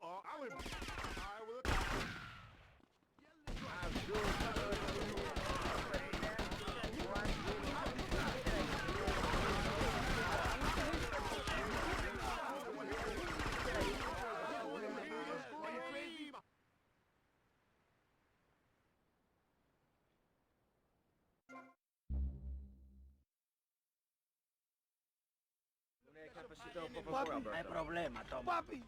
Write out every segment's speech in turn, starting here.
You are. I will. Papi, no hay problema, toma. Papi.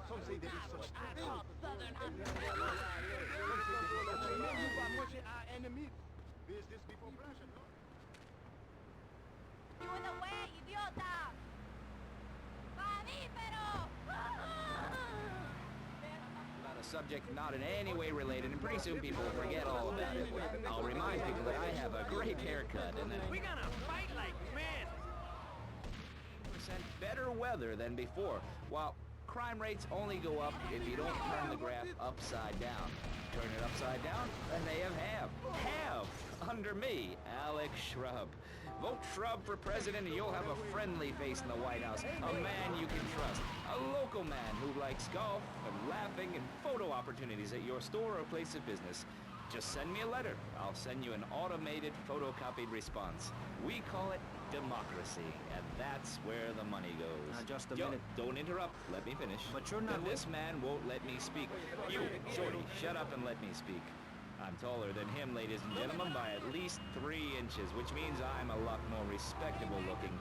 Some say there is such thing. Our enemy. Business before pleasure, no? You in the way, idiota! ¡Mamífero! About a subject not in any way related, and pretty soon people will forget all about it. I'll remind people that I have a great haircut and that We're gonna fight like men! percent better weather than before, while crime rates only go up if you don't turn the graph upside down. Turn it upside down, and they have half under me, Alex Shrub. Vote Shrub for president and you'll have a friendly face in the White House, a man you can trust, a local man who likes golf and laughing and photo opportunities at your store or place of business. Just send me a letter. I'll send you an automated photocopied response. We call it democracy, and that's where the money goes. Just a minute. Don't interrupt. Let me finish. But you're not... Then this man won't let me speak. You, Shorty, shut up and let me speak. I'm taller than him, ladies and gentlemen, by at least 3 inches, which means I'm a lot more respectable looking.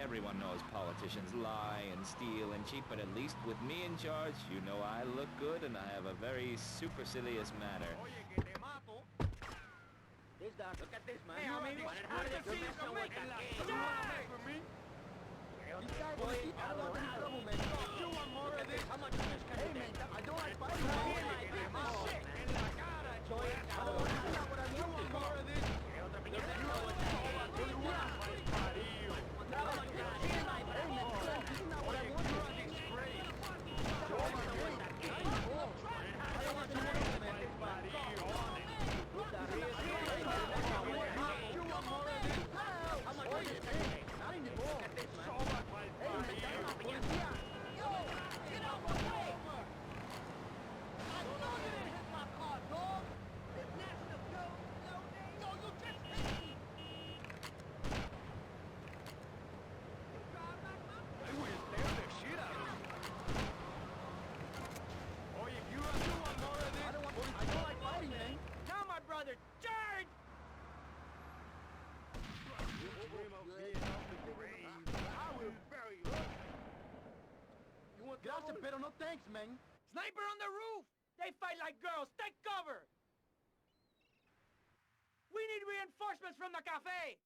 Everyone knows politicians lie and steal and cheat, but at least with me in charge, you know I look good and I have a very supercilious manner. This dog, look at this, man. Hey, amigo, You want more of this? How much of this can you take? I don't like fighting. You want more of this? Brother, charge! I will bury you. You want Gracias, pero no thanks, man. Sniper on the roof! They fight like girls! Take cover! We need reinforcements from the cafe!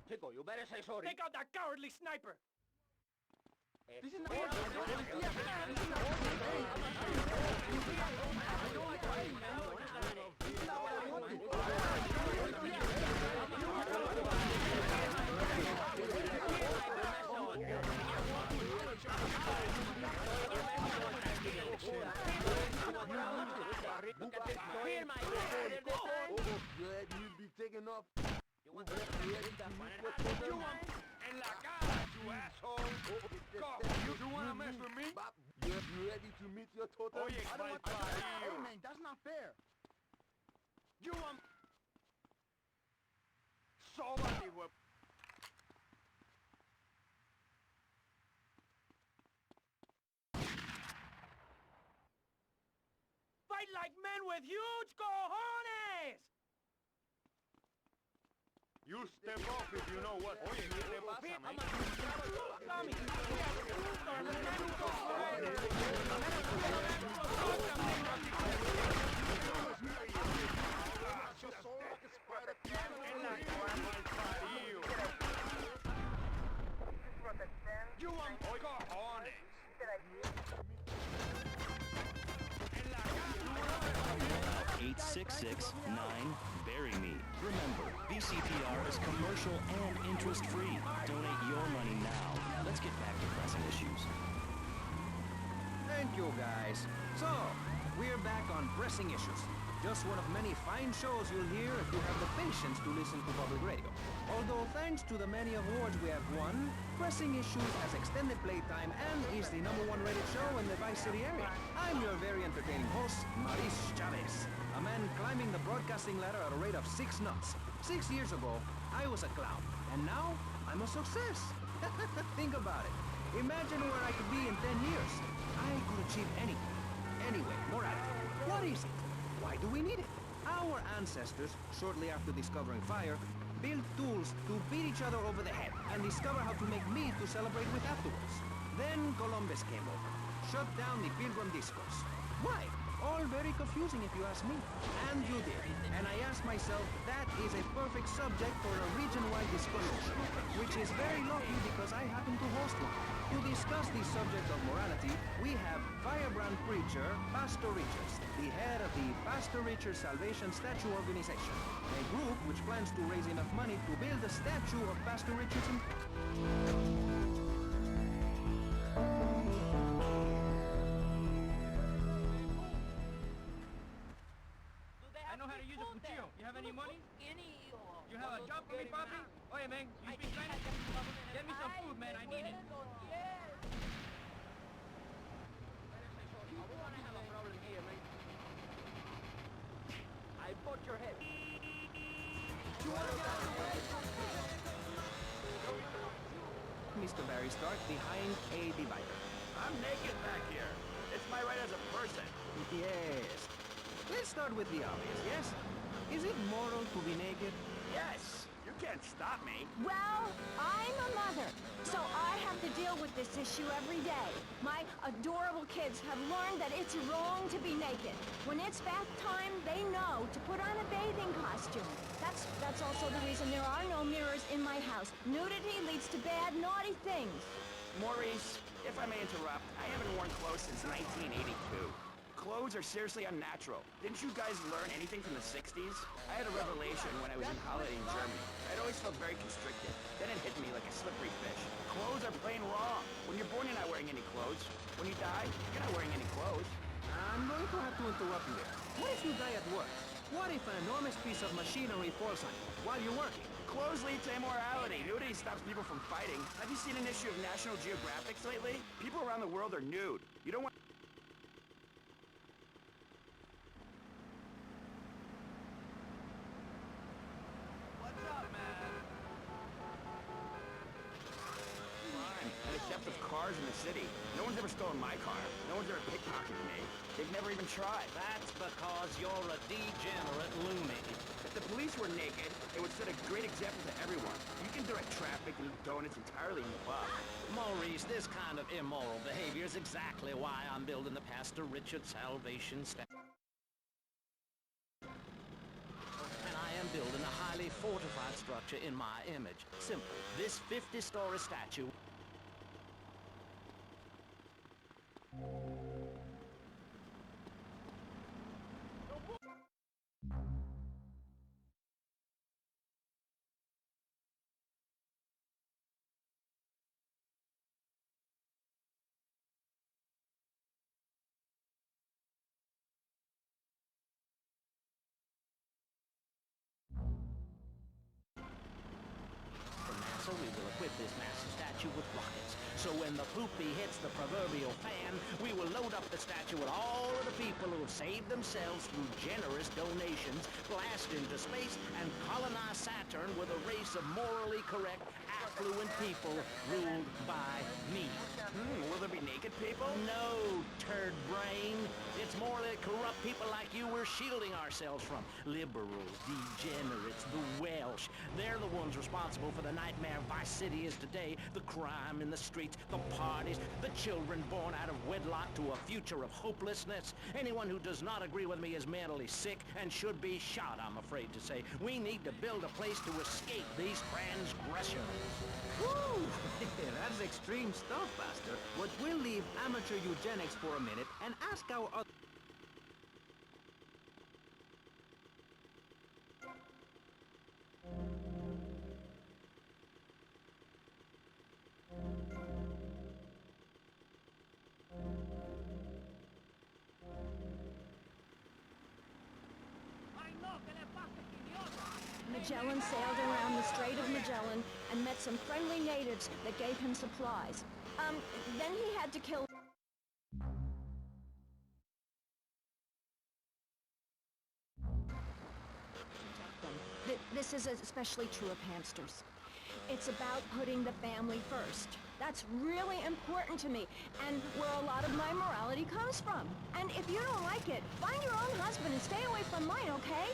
Chico, you better say sorry. Take out that cowardly sniper! This is not... You'd be taking off. You want en la cara, you asshole! You wanna mess with me? You ready to meet your total? Oye, Hey man, that's not fair. You want... Somebody will... Fight like men with huge cojones! You step off if you know what. Oye, ¿qué te pasa, man? You want cojones! 8-6 bury me. Remember, BCPR is commercial and interest-free. Donate your money now. Let's get back to pressing issues. Thank you, guys. So, we're back on Pressing Issues. Just one of many fine shows you'll hear if you have the patience to listen to public radio. Although thanks to the many awards we have won, Pressing Issues has extended playtime and is the #1 rated show in the Vice City area. I'm your very entertaining host, Maurice Chavez, a man climbing the broadcasting ladder at a rate of 6 knots. 6 years ago, I was a clown, and now I'm a success. Think about it. Imagine where I could be in 10 years. I could achieve anything. Anyway, morality. What is it? Why do we need it? Our ancestors, shortly after discovering fire, built tools to beat each other over the head and discover how to make meat to celebrate with afterwards. Then Columbus came over, shut down the Pilgrim discourse. Why? All very confusing if you ask me. And you did. And I asked myself, that is a perfect subject for a region-wide discussion, which is very lucky because I happen to host one. To discuss the subject of morality, we have firebrand preacher Pastor Richards, the head of the Pastor Richards Salvation Statue Organization, a group which plans to raise enough money to build a statue of Pastor Richards in... I know how to use a cuchillo. You have any money? You have a job for me, papi? Oye, man, you speak Spanish? Get me some food, man. I need it. I bought your head. Mr. Barry Stark behind a divider. I'm naked back here. It's my right as a person. Yes. Let's start with the obvious, yes? Is it moral to be naked? Yes. You can't stop me. Well, I'm a mother, so I have to deal with this issue every day. My adorable kids have learned that it's wrong to be naked. When it's bath time, they know to put on a bathing costume. That's also the reason there are no mirrors in my house. Nudity leads to bad, naughty things. Maurice, if I may interrupt, I haven't worn clothes since 1982. Clothes are seriously unnatural. Didn't you guys learn anything from the 60s? I had a revelation when I was in holiday in Germany. I'd always felt very constricted. Then it hit me like a slippery fish. Clothes are plain wrong. When you're born, you're not wearing any clothes. When you die, you're not wearing any clothes. I'm going to have to interrupt you there. What if you die at work? What if an enormous piece of machinery falls on you while you're working? Clothes lead to immorality. Nudity stops people from fighting. Have you seen an issue of National Geographic lately? People around the world are nude. You don't want... What's up, man? Crime and the theft of cars in the city. No one's ever stolen my car. No one's ever pickpocketed me. They've never even tried. That's because you're a degenerate loony. If the police were naked, it would set a great example to everyone. You can direct traffic and eat donuts entirely in the buff. Maurice, this kind of immoral behavior is exactly why I'm building the Pastor Richard Salvation Statue. And I am building a highly fortified structure in my image. Simple. This 50-story statue... So we will equip this massive statue with rockets. So when the poopy hits the proverbial fan, we will load up the statue with all of the people who have saved themselves through generous donations, blast into space, and colonize Saturn with a race of morally correct, affluent people ruled by me. Will there be naked people? No, turd brain. It's morally corrupt people like you we're shielding ourselves from. Liberals, degenerates, the Welsh. They're the ones responsible for the nightmare Vice City is today. The crime in the streets, the parties, the children born out of wedlock to a future of hopelessness. Anyone who does not agree with me is mentally sick and should be shot, I'm afraid to say. We need to build a place to escape these transgressions. Woo! That's extreme stuff, Pastor. But we'll leave amateur eugenics for a minute and ask our other... Magellan sailed around the Strait of Magellan and met some friendly natives that gave him supplies. Then he had to kill them. This is especially true of hamsters. It's about putting the family first. That's really important to me, and where a lot of my morality comes from. And if you don't like it, find your own husband and stay away from mine, okay?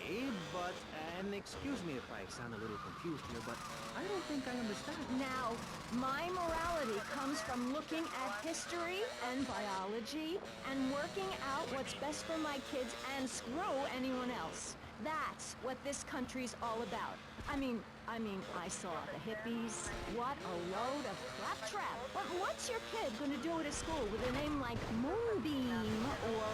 Okay, but, and excuse me if I sound a little confused here, but I don't think I understand. Now, my morality comes from looking at history and biology and working out what's best for my kids and screw anyone else. That's what this country's all about. I mean, I saw the hippies. What a load of claptrap. But what's your kid gonna do at a school with a name like Moonbeam, or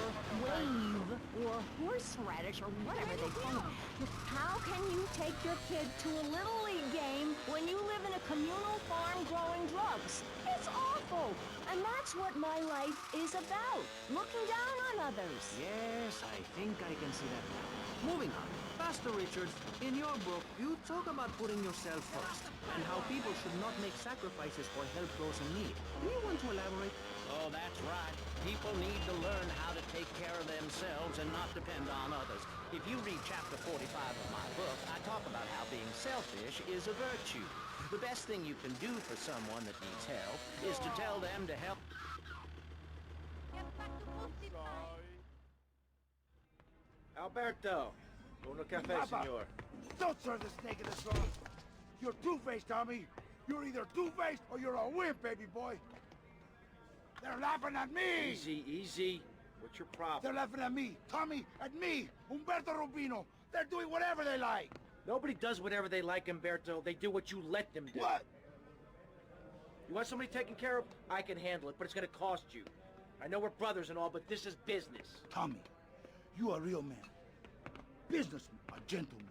Wave, or Horseradish, or whatever they call it? How can you take your kid to a Little League game when you live in a communal farm growing drugs? It's awful. And that's what my life is about. Looking down on others. Yes, I think I can see that now. Moving on. Pastor Richards, in your book, you talk about putting yourself first, and how people should not make sacrifices or help those in need. Do you want to elaborate? Oh, that's right. People need to learn how to take care of themselves and not depend on others. If you read chapter 45 of my book, I talk about how being selfish is a virtue. The best thing you can do for someone that needs help is to tell them to help. Alberto, uno café, Papa, senor. don't serve the snake in the sauce. You're two-faced, Tommy. You're either two-faced or you're a wimp, baby boy. They're laughing at me. Easy, easy. What's your problem? They're laughing at me, Tommy, at me, Humberto Rubino. They're doing whatever they like. Nobody does whatever they like, Umberto. They do what you let them do. What? You want somebody taken care of? I can handle it, but it's gonna cost you. I know we're brothers and all, but this is business. Tommy, you a real man. Businessman, a gentleman.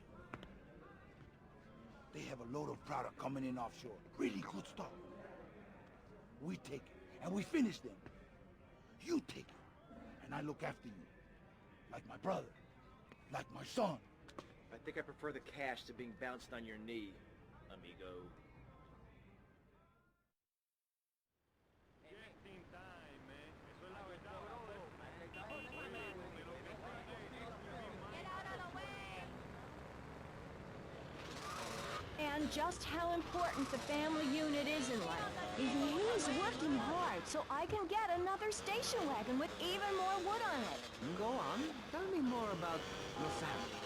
They have a load of product coming in offshore. Really good stuff. We take it, and we finish them. You take it, and I look after you. Like my brother. Like my son. I think I prefer the cash to being bounced on your knee, amigo. And just how important the family unit is in life. He's working hard so I can get another station wagon with even more wood on it. Go on. Tell me more about your family.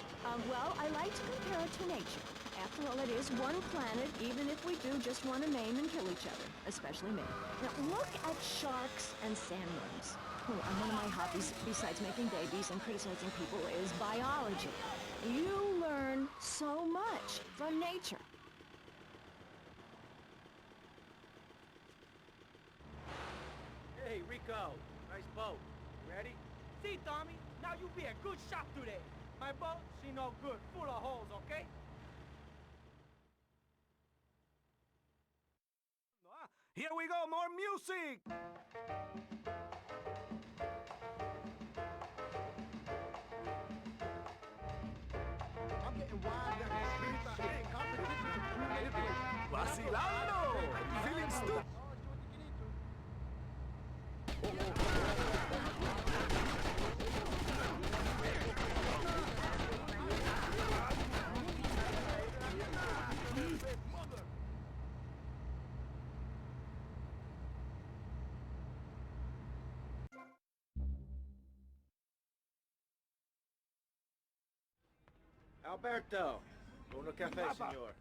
Well, I like to compare it to nature. After all, it is one planet, even if we do just want to maim and kill each other, especially me. Now, look at sharks and sandworms. Oh, and one of my hobbies, besides making babies and criticizing people, is biology. You learn so much from nature. Hey, Rico. Nice boat. Ready? See, Tommy, now you be a good shot today. My boat, she no good, full of holes, okay? Here we go, more music! I'm getting wild and competition to creative ways. Vacilando! Feeling stupid! Alberto, uno café, Papa. senor.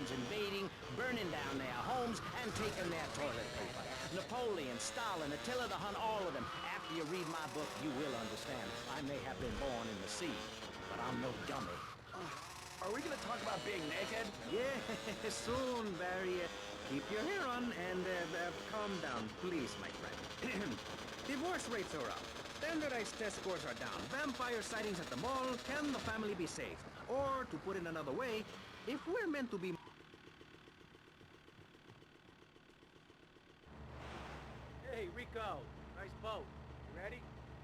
Invading, burning down their homes, and taking their toilet paper. Napoleon, Stalin, Attila the Hun, all of them. After you read my book, you will understand. I may have been born in the sea, but I'm no dummy. Are we gonna talk about being naked? Yeah, soon, Barry. Keep your hair on and calm down, please, my friend. Divorce rates are up. Standardized test scores are down. Vampire sightings at the mall. Can the family be saved? Or, to put it another way, if we're meant to be... Hey, Rico. Nice boat. You ready?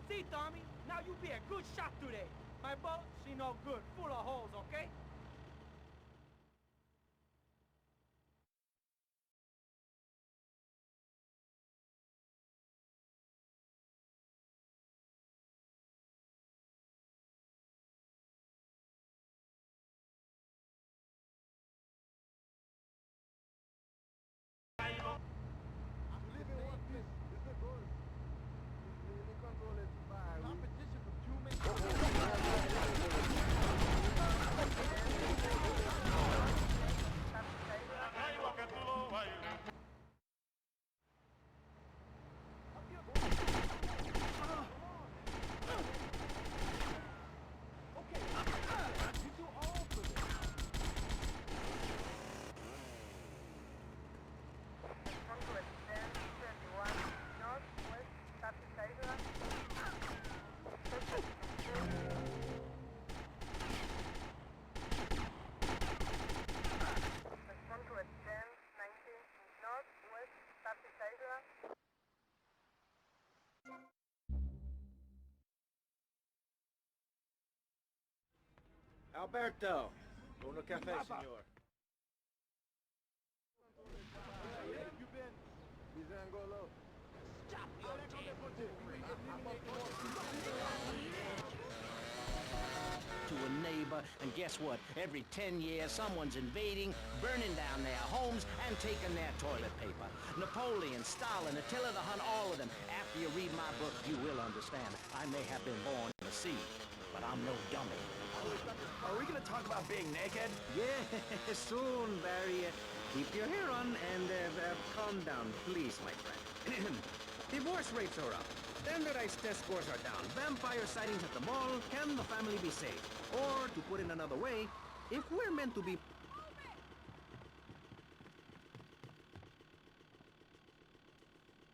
See, Tommy, now you be a good shot today. My boat, she no good, full of holes, okay? Alberto. Uno café, senor. To a neighbor, and guess what? Every 10 years, someone's invading, burning down their homes, and taking their toilet paper. Napoleon, Stalin, Attila the Hun, all of them. After you read my book, you will understand. I may have been born in the sea, but I'm no dummy. Are we gonna talk about being naked? Yeah, soon, Barry. Keep your hair on and calm down, please, my friend. Divorce rates are up. Standardized test scores are down. Vampire sightings at the mall. Can the family be saved? Or, to put it another way, if we're meant to be...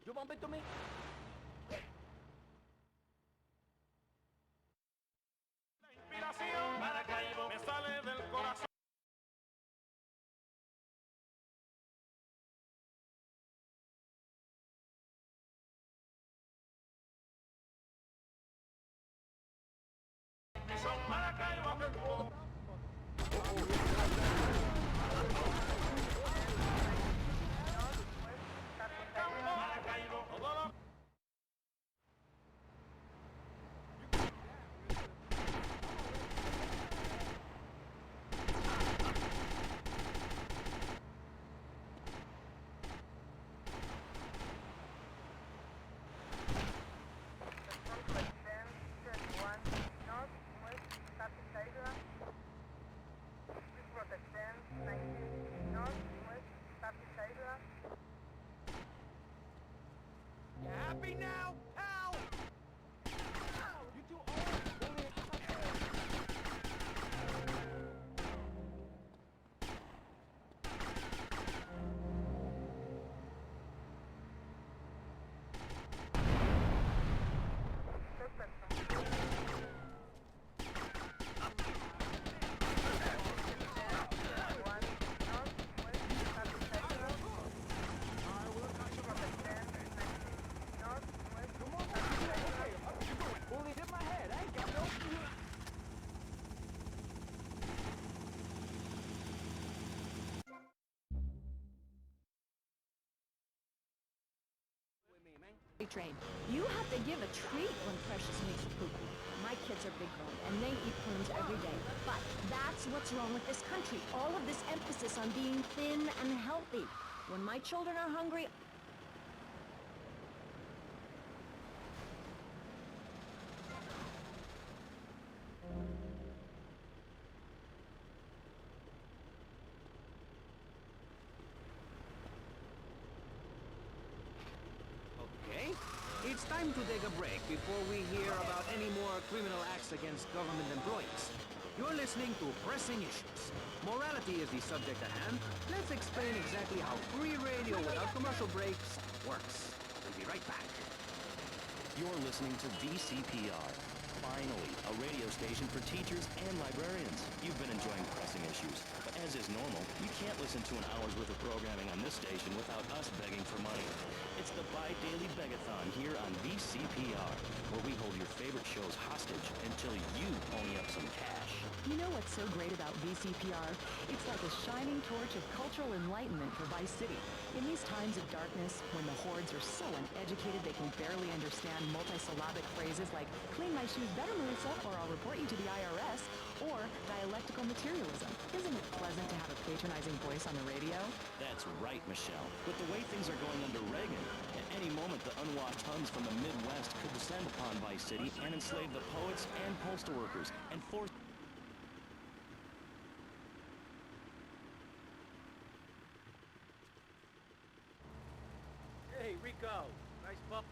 You bump into me? You happy now? Ow! Ow! You too old. Train. You have to give a treat when Precious makes a poop. My kids are big grown, and they eat prunes every day. But that's what's wrong with this country. All of this emphasis on being thin and healthy. When my children are hungry, Okay. It's time to take a break before we hear about any more criminal acts against government employees. You're listening to Pressing Issues. Morality is the subject at hand. Let's explain exactly how free radio without commercial breaks works. We'll be right back. You're listening to VCPR. Finally, a radio station for teachers and librarians. You've been enjoying Pressing Issues, but as is normal, you can't listen to an hour's worth of programming on this station without us begging for money. It's the bi-daily begathon here on VCPR, where we hold your favorite shows hostage until you pony up some cash. You know what's so great about VCPR? It's like a shining torch of cultural enlightenment for Vice City. In these times of darkness, when the hordes are so uneducated they can barely understand multisyllabic phrases like, clean my shoes better, Marissa, or I'll report you to the IRS, or dialectical materialism. Isn't it pleasant to have a patronizing voice on the radio? That's right, Michelle. With the way things are going under Reagan, at any moment the unwashed Huns from the Midwest could descend upon Vice City and enslave the poets and postal workers and force... Hey, Rico. Nice bump.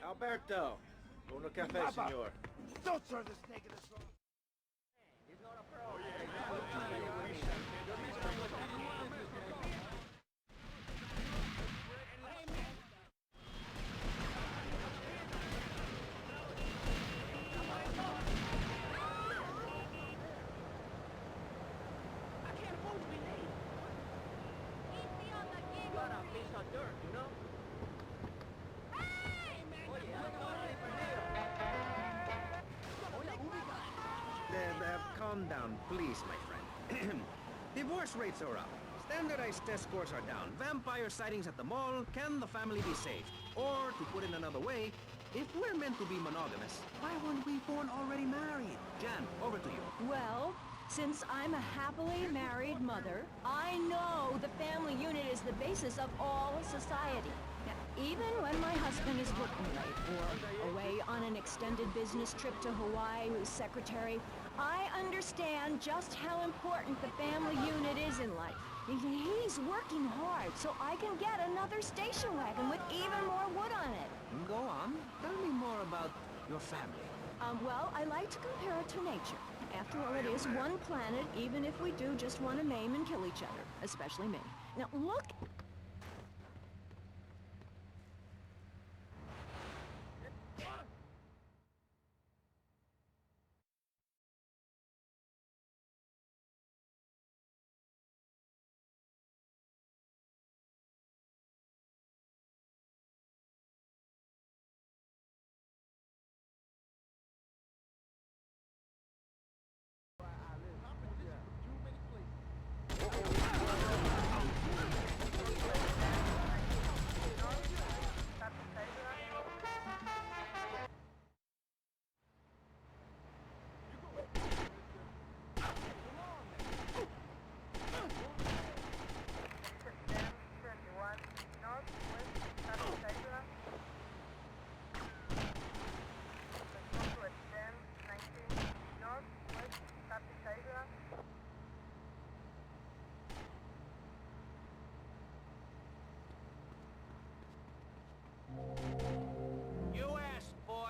Alberto, uno café, Papa. senor. Don't serve this nigga this wrong. I can't afford to be late. Got a piece of dirt, you know? Calm down, please, my friend. Divorce rates are up. Standardized test scores are down. Vampire sightings at the mall. Can the family be saved? Or, to put it another way, if we're meant to be monogamous, why weren't we born already married? Jan, over to you. Well, since I'm a happily married mother, I know the family unit is the basis of all society. Now, even when my husband is working late or away on an extended business trip to Hawaii with his secretary, I understand just how important the family unit is in life. He's working hard so I can get another station wagon with even more wood on it. Go on. Tell me more about your family. Well, I like to compare it to nature. After all, it is one planet, even if we do just want to maim and kill each other, especially me. Now, look... U.S. boy.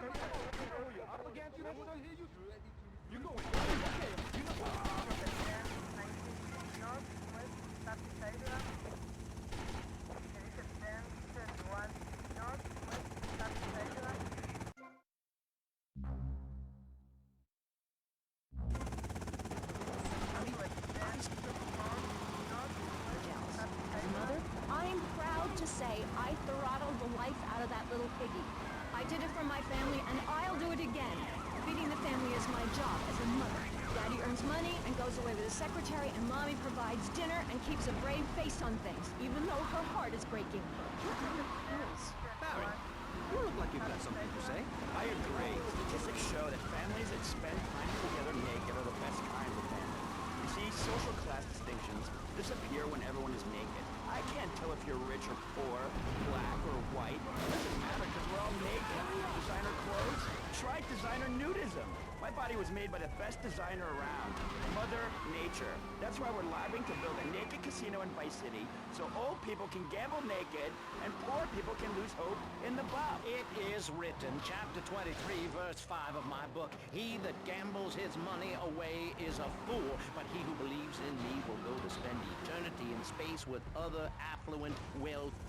As a mother, I'm proud to say I throttled the life out of that little piggy. I did it for my family, and I'll do it again. Feeding the family is my job as a mother. Daddy earns money and goes away with his secretary, and Mommy provides dinner and keeps a brave face on things, even though her heart is breaking. Barry, you look like you've got something to say. I agree. Statistics show that families that spend time together naked are the best kinds of family. You see, social class distinctions disappear when everyone is naked. I can't tell if you're rich or poor, black or white. It doesn't matter because we're all naked. Designer clothes? Try designer nudism. My body was made by the best designer around, Mother Nature. That's why we're lobbying to build a naked casino in Vice City so old people can gamble naked and poor people can lose hope in the buff. It is written, chapter 23, verse 5 of my book, "He that gambles his money away is a fool, but he who believes in me will go to spend eternity in space with other affluent, wealthy